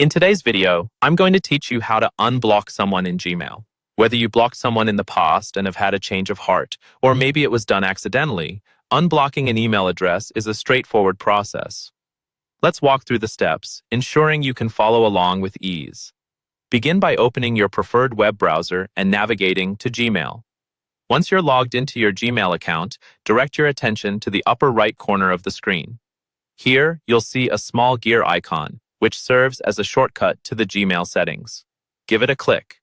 In today's video, I'm going to teach you how to unblock someone in Gmail. Whether you blocked someone in the past and have had a change of heart, or maybe it was done accidentally, unblocking an email address is a straightforward process. Let's walk through the steps, ensuring you can follow along with ease. Begin by opening your preferred web browser and navigating to Gmail. Once you're logged into your Gmail account, direct your attention to the upper right corner of the screen. Here, you'll see a small gear icon, which serves as a shortcut to the Gmail settings. Give it a click.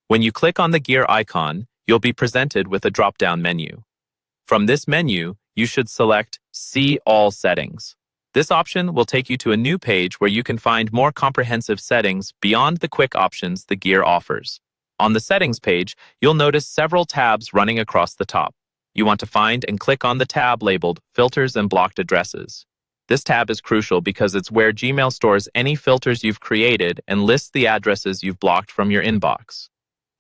When you click on the gear icon, you'll be presented with a drop-down menu. From this menu, you should select See All Settings. This option will take you to a new page where you can find more comprehensive settings beyond the quick options the gear offers. On the settings page, you'll notice several tabs running across the top. You want to find and click on the tab labeled Filters and Blocked Addresses. This tab is crucial because it's where Gmail stores any filters you've created and lists the addresses you've blocked from your inbox.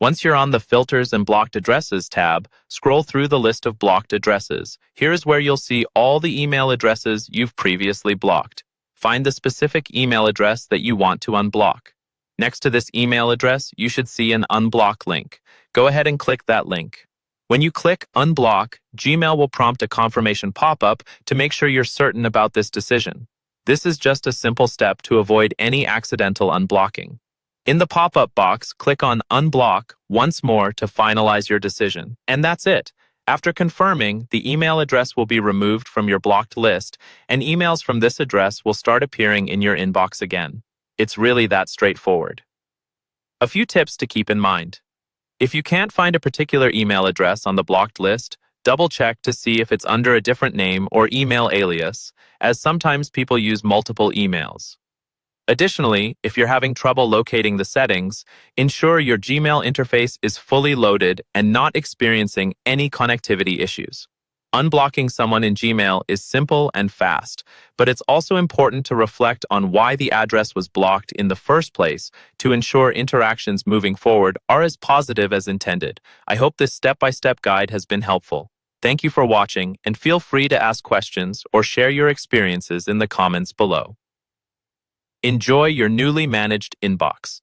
Once you're on the Filters and Blocked Addresses tab, scroll through the list of blocked addresses. Here's where you'll see all the email addresses you've previously blocked. Find the specific email address that you want to unblock. Next to this email address, you should see an Unblock link. Go ahead and click that link. When you click Unblock, Gmail will prompt a confirmation pop-up to make sure you're certain about this decision. This is just a simple step to avoid any accidental unblocking. In the pop-up box, click on Unblock once more to finalize your decision. And that's it. After confirming, the email address will be removed from your blocked list, and emails from this address will start appearing in your inbox again. It's really that straightforward. A few tips to keep in mind. If you can't find a particular email address on the blocked list, double-check to see if it's under a different name or email alias, as sometimes people use multiple emails. Additionally, if you're having trouble locating the settings, ensure your Gmail interface is fully loaded and not experiencing any connectivity issues. Unblocking someone in Gmail is simple and fast, but it's also important to reflect on why the address was blocked in the first place to ensure interactions moving forward are as positive as intended. I hope this step-by-step guide has been helpful. Thank you for watching, and feel free to ask questions or share your experiences in the comments below. Enjoy your newly managed inbox.